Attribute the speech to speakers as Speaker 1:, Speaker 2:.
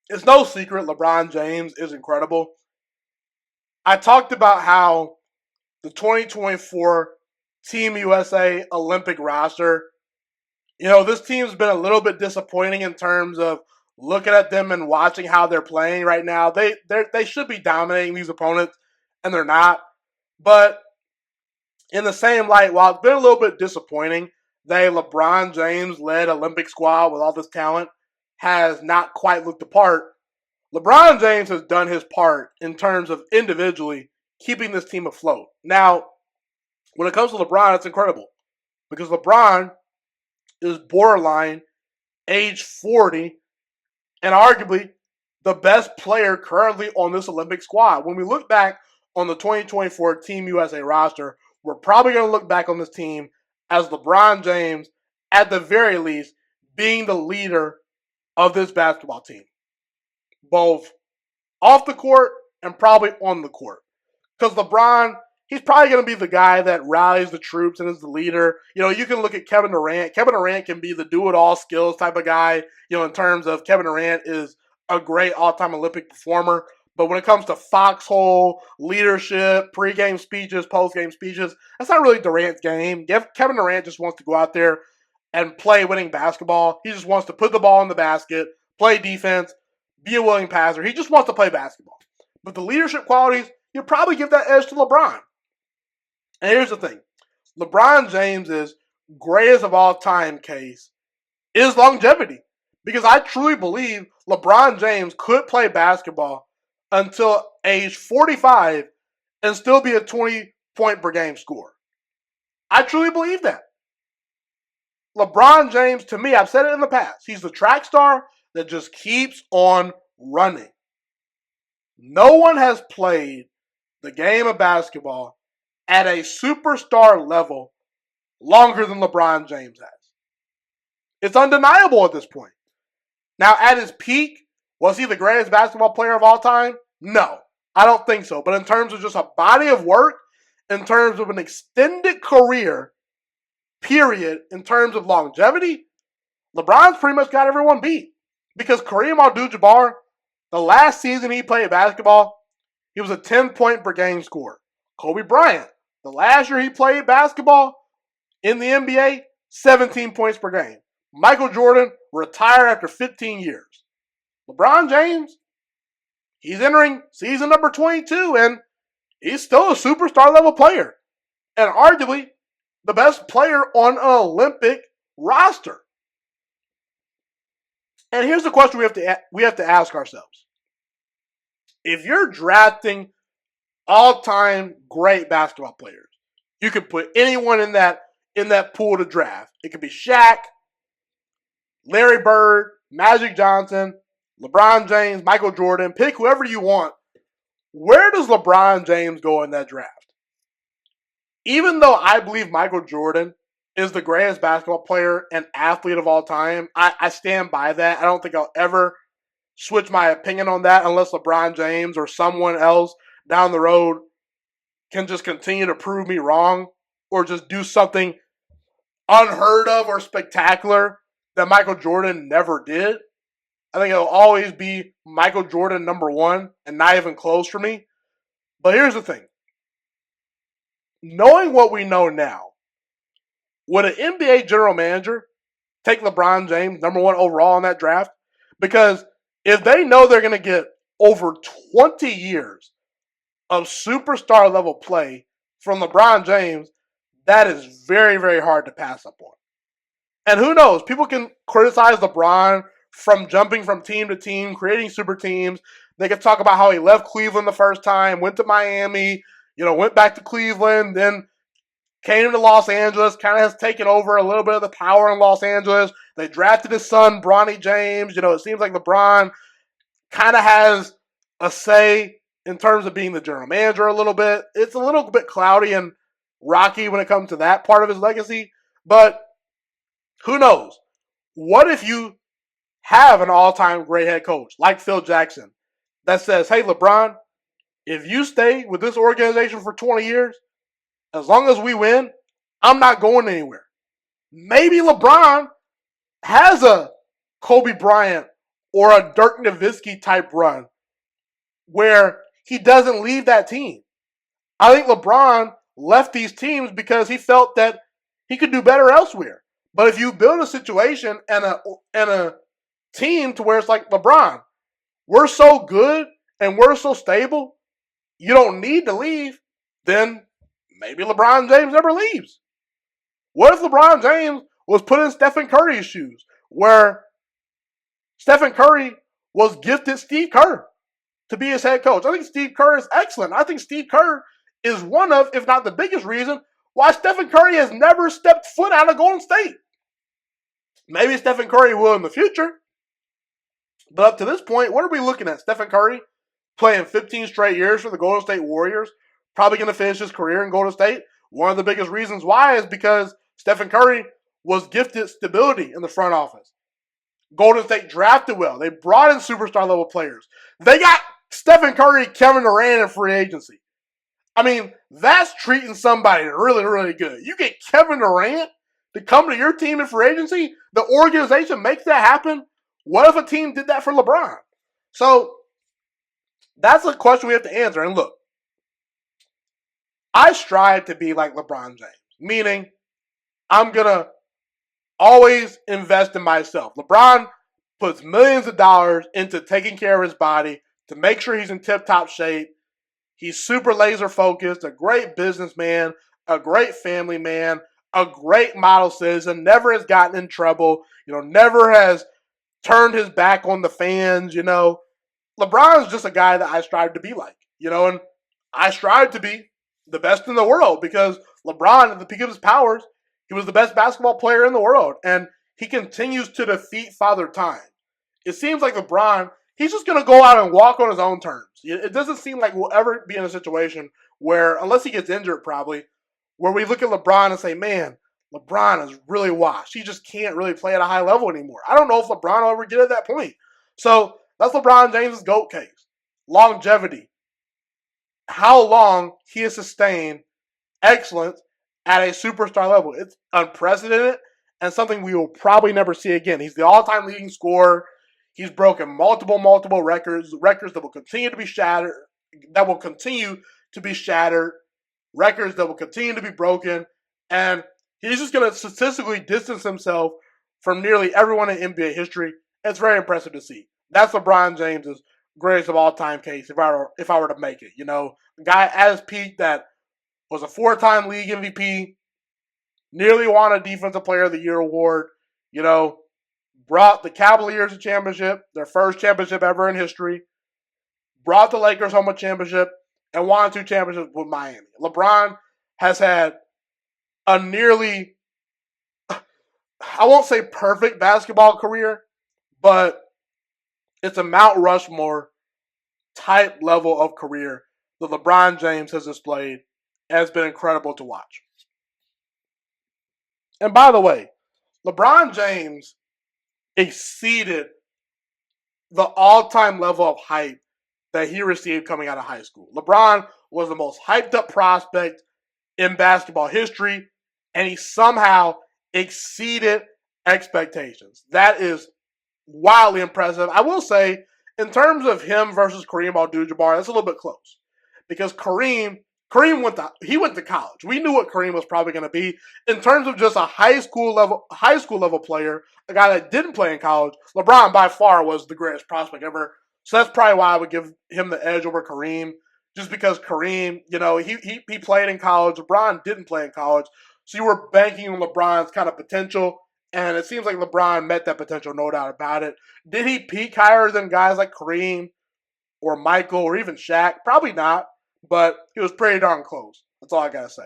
Speaker 1: It's no secret LeBron James is incredible. I talked about how the 2024 Team USA Olympic roster, this team's been a little bit disappointing in terms of looking at them and watching how they're playing right now. They should be dominating these opponents, and they're not. But in the same light, while it's been a little bit disappointing, that LeBron James led Olympic squad with all this talent has not quite looked the part. LeBron James has done his part in terms of individually keeping this team afloat. Now, when it comes to LeBron, it's incredible because LeBron is borderline age 40 and arguably the best player currently on this Olympic squad. When we look back on the 2024 Team USA roster, we're probably going to look back on this team as LeBron James, at the very least, being the leader of this basketball team, both off the court and probably on the court. Because LeBron, he's probably going to be the guy that rallies the troops and is the leader. You can look at Kevin Durant. Kevin Durant can be the do-it-all skills type of guy, in terms of Kevin Durant is a great all-time Olympic performer. But when it comes to foxhole, leadership, pre-game speeches, post-game speeches, that's not really Durant's game. Kevin Durant just wants to go out there and play winning basketball. He just wants to put the ball in the basket, play defense, be a willing passer. He just wants to play basketball. But the leadership qualities, you'll probably give that edge to LeBron. And here's the thing. LeBron James's greatest of all time case is longevity. Because I truly believe LeBron James could play basketball until age 45 and still be a 20-point per game scorer. I truly believe that. LeBron James, to me, I've said it in the past, he's the track star that just keeps on running. No one has played the game of basketball at a superstar level longer than LeBron James has. It's undeniable at this point. Now, at his peak, was he the greatest basketball player of all time? No, I don't think so. But in terms of just a body of work, in terms of an extended career, period, in terms of longevity, LeBron's pretty much got everyone beat. Because Kareem Abdul-Jabbar, the last season he played basketball, he was a 10-point per game scorer. Kobe Bryant, the last year he played basketball in the NBA, 17 points per game. Michael Jordan retired after 15 years. LeBron James, he's entering season number 22, and he's still a superstar level player. And arguably the best player on an Olympic roster. And here's the question we have to ask ourselves. If you're drafting all-time great basketball players, you could put anyone in that pool to draft. It could be Shaq, Larry Bird, Magic Johnson, LeBron James, Michael Jordan. Pick whoever you want. Where does LeBron James go in that draft? Even though I believe Michael Jordan is the greatest basketball player and athlete of all time, I stand by that. I don't think I'll ever switch my opinion on that unless LeBron James or someone else down the road can just continue to prove me wrong or just do something unheard of or spectacular that Michael Jordan never did. I think it'll always be Michael Jordan number one and not even close for me. But here's the thing. Knowing what we know now, would an NBA general manager take LeBron James number one overall in that draft? Because if they know they're going to get over 20 years of superstar level play from LeBron James, that is very, very hard to pass up on. And who knows? People can criticize LeBron from jumping from team to team, creating super teams. They can talk about how he left Cleveland the first time, went to Miami, went back to Cleveland, then came to Los Angeles, kind of has taken over a little bit of the power in Los Angeles. They drafted his son, Bronny James. It seems like LeBron kind of has a say in terms of being the general manager a little bit. It's a little bit cloudy and rocky when it comes to that part of his legacy. But who knows? What if you have an all-time great head coach like Phil Jackson that says, hey, LeBron, if you stay with this organization for 20 years, as long as we win, I'm not going anywhere. Maybe LeBron has a Kobe Bryant or a Dirk Nowitzki type run where he doesn't leave that team. I think LeBron left these teams because he felt that he could do better elsewhere. But if you build a situation and a team to where it's like, LeBron, we're so good and we're so stable, you don't need to leave, then maybe LeBron James never leaves. What if LeBron James was put in Stephen Curry's shoes, where Stephen Curry was gifted Steve Kerr to be his head coach? I think Steve Kerr is excellent. I think Steve Kerr is one of, if not the biggest reason, why Stephen Curry has never stepped foot out of Golden State. Maybe Stephen Curry will in the future. But up to this point, what are we looking at? Stephen Curry playing 15 straight years for the Golden State Warriors, probably going to finish his career in Golden State. One of the biggest reasons why is because Stephen Curry was gifted stability in the front office. Golden State drafted well. They brought in superstar level players. They got Stephen Curry, Kevin Durant in free agency. I mean, that's treating somebody really, really good. You get Kevin Durant to come to your team in free agency, the organization makes that happen. What if a team did that for LeBron? So that's a question we have to answer. And look, I strive to be like LeBron James, meaning I'm going to always invest in myself. LeBron puts millions of dollars into taking care of his body to make sure he's in tip-top shape. He's super laser focused, a great businessman, a great family man, a great model citizen, never has gotten in trouble, never has turned his back on the fans, LeBron's just a guy that I strive to be like, and I strive to be the best in the world because LeBron, at the peak of his powers, he was the best basketball player in the world, and he continues to defeat Father Time. It seems like LeBron, he's just going to go out and walk on his own terms. It doesn't seem like we'll ever be in a situation where, unless he gets injured probably, where we look at LeBron and say, man, LeBron is really washed. He just can't really play at a high level anymore. I don't know if LeBron will ever get at that point. So that's LeBron James' GOAT case. Longevity. How long he has sustained excellence at a superstar level. It's unprecedented and something we will probably never see again. He's the all-time leading scorer. He's broken multiple records that will continue to be shattered, records that will continue to be broken, and he's just going to statistically distance himself from nearly everyone in NBA history. It's very impressive to see. That's LeBron James' greatest of all time case if I were to make it. A guy at his peak that was a 4-time league MVP, nearly won a Defensive Player of the Year award, brought the Cavaliers a championship, their first championship ever in history, brought the Lakers home a championship, and won 2 championships with Miami. LeBron has had a nearly, I won't say perfect basketball career, but it's a Mount Rushmore type level of career that LeBron James has displayed, and it's been incredible to watch. And by the way, LeBron James exceeded the all-time level of hype that he received coming out of high school. LeBron was the most hyped up prospect in basketball history, and he somehow exceeded expectations. That is wildly impressive. I will say, in terms of him versus Kareem Abdul-Jabbar, that's a little bit close. Because Kareem went to college. We knew what Kareem was probably going to be. In terms of just a high school level player, a guy that didn't play in college, LeBron by far was the greatest prospect ever. So that's probably why I would give him the edge over Kareem. Just because Kareem, he played in college. LeBron didn't play in college. So you were banking on LeBron's kind of potential. And it seems like LeBron met that potential, no doubt about it. Did he peak higher than guys like Kareem or Michael or even Shaq? Probably not. But he was pretty darn close. That's all I got to say.